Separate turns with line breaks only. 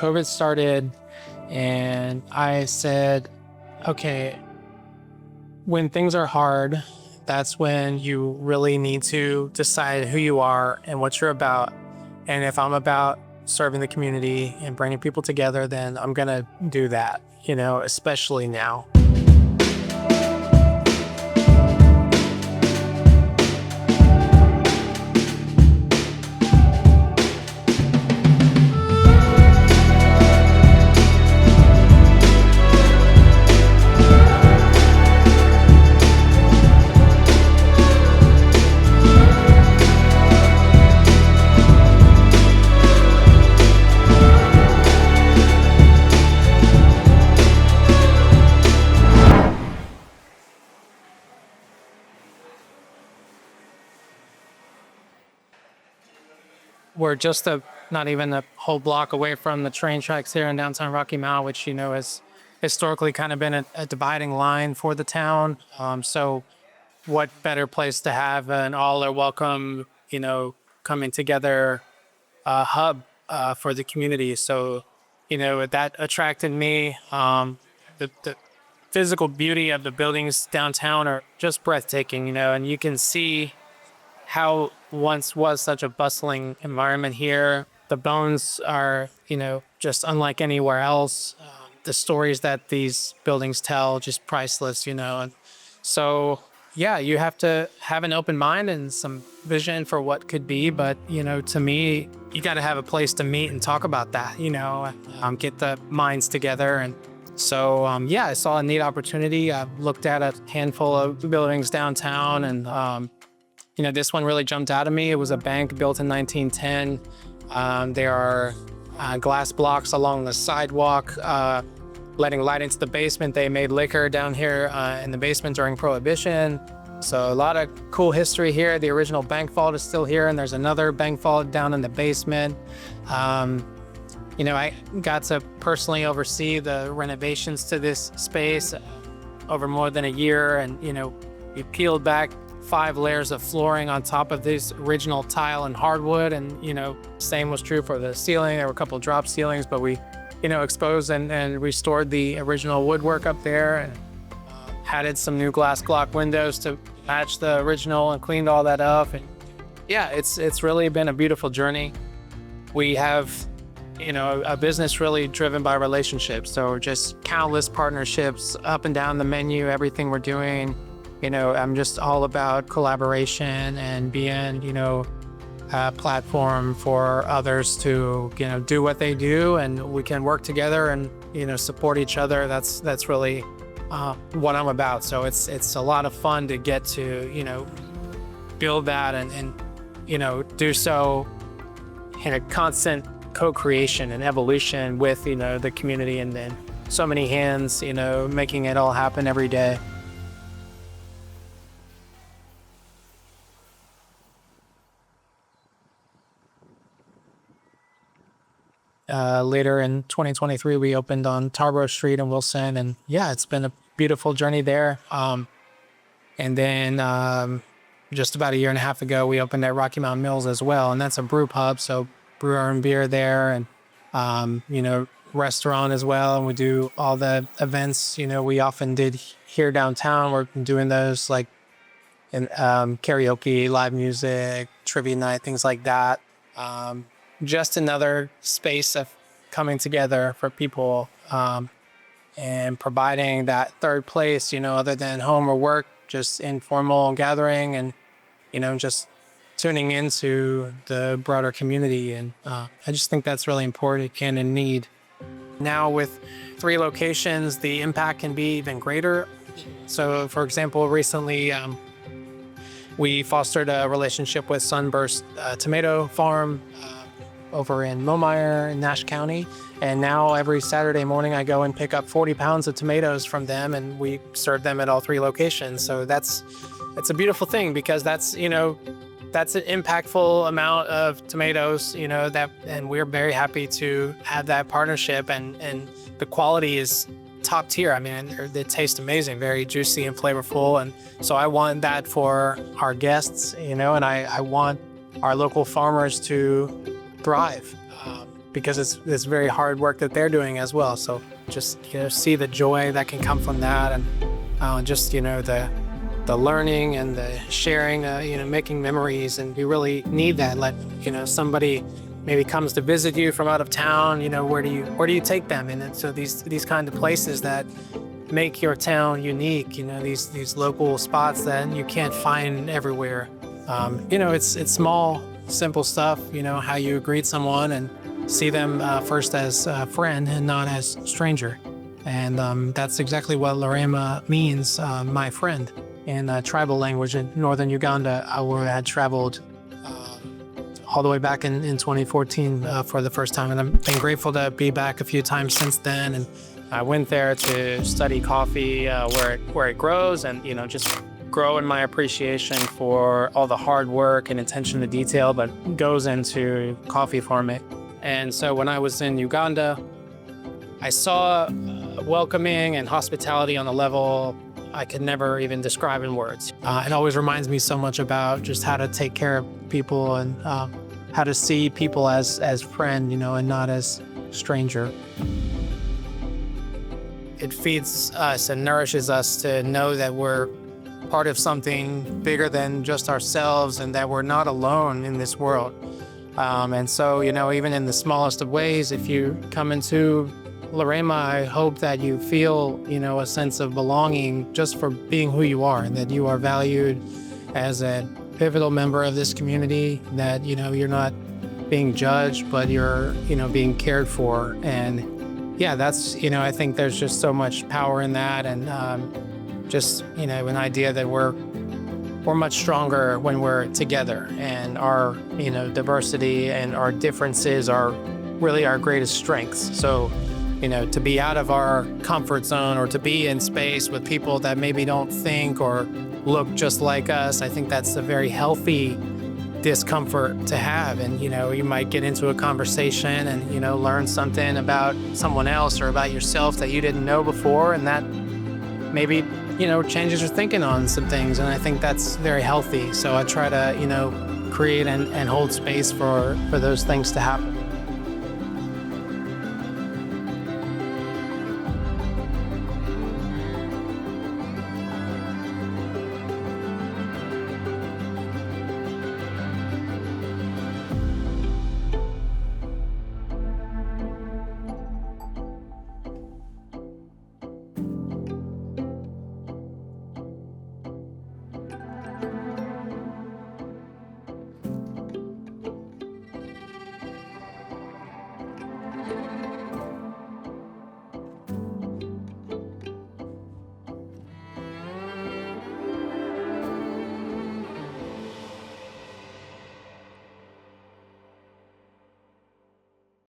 COVID started and I said, okay, when things are hard, that's when you really need to decide who you are and what you're about. And if I'm about serving the community and bringing people together, then I'm going to do that, especially now. We're just not even a whole block away from the train tracks here in downtown Rocky Mount, which, has historically kind of been a dividing line for the town. So what better place to have an all are welcome, coming together hub for the community. So, that attracted me. The physical beauty of the buildings downtown are just breathtaking, and you can see how once was such a bustling environment here. The bones are, just unlike anywhere else. The stories that these buildings tell, just priceless, And so, yeah, you have to have an open mind and some vision for what could be. But, to me, you got to have a place to meet and talk about that, get the minds together. And so, I saw a neat opportunity. I looked at a handful of buildings downtown and, this one really jumped out at me. It was a bank built in 1910. There are glass blocks along the sidewalk, letting light into the basement. They made liquor down here in the basement during Prohibition. So a lot of cool history here. The original bank vault is still here, and there's another bank vault down in the basement. I got to personally oversee the renovations to this space over more than a year, and we peeled back 5 layers of flooring on top of this original tile and hardwood. And, same was true for the ceiling. There were a couple of drop ceilings, but we, exposed and restored the original woodwork up there and added some new glass block windows to match the original and cleaned all that up. And yeah, it's really been a beautiful journey. We have, a business really driven by relationships. So just countless partnerships up and down the menu, everything we're doing. I'm just all about collaboration and being, a platform for others to, do what they do, and we can work together and, support each other. That's really what I'm about. So it's a lot of fun to get to, build that and do so in a constant co-creation and evolution with, the community, and then so many hands, making it all happen every day. Later in 2023, we opened on Tarboro Street in Wilson, and yeah, it's been a beautiful journey there. And then just about a year and a half ago, we opened at Rocky Mountain Mills as well, and that's a brew pub, so brewer and beer there, and restaurant as well. And we do all the events, we often did here downtown. We're doing those like in karaoke, live music, trivia night, things like that. Just another space of coming together for people and providing that third place, other than home or work, just informal gathering and, just tuning into the broader community. And I just think that's really important and need. Now with 3 locations, the impact can be even greater. So, for example, recently we fostered a relationship with Sunburst Tomato Farm over in Momire in Nash County. And now every Saturday morning I go and pick up 40 pounds of tomatoes from them, and we serve them at all 3 locations. So that's a beautiful thing, because that's an impactful amount of tomatoes, and we're very happy to have that partnership, and the quality is top tier. I mean, they taste amazing, very juicy and flavorful. And so I want that for our guests, and I want our local farmers to thrive. because it's very hard work that they're doing as well. So just, see the joy that can come from that, and just, the learning and the sharing, making memories. And you really need that. Like, somebody maybe comes to visit you from out of town, where do you take them? And so these kind of places that make your town unique, these local spots that you can't find everywhere. It's small, simple stuff, how you greet someone and see them first as a friend and not as stranger. And that's exactly what Larema means, my friend, in tribal language in northern Uganda, where I had traveled all the way back in 2014 for the first time. And I've been grateful to be back a few times since then. And I went there to study coffee where it grows, and just grow in my appreciation for all the hard work and attention to detail that goes into coffee farming. And so when I was in Uganda, I saw welcoming and hospitality on a level I could never even describe in words. It always reminds me so much about just how to take care of people, and how to see people as friend, and not as stranger. It feeds us and nourishes us to know that we're part of something bigger than just ourselves, and that we're not alone in this world. And so, even in the smallest of ways, if you come into Larema, I hope that you feel, a sense of belonging just for being who you are, and that you are valued as a pivotal member of this community, that, you're not being judged, but you're, being cared for. And yeah, that's, I think there's just so much power in that. And just, an idea that we're much stronger when we're together, and our, diversity and our differences are really our greatest strengths. So, to be out of our comfort zone, or to be in space with people that maybe don't think or look just like us, I think that's a very healthy discomfort to have. And, you might get into a conversation and, learn something about someone else or about yourself that you didn't know before, and that maybe, changes your thinking on some things. And I think that's very healthy. So I try to, create and hold space for those things to happen.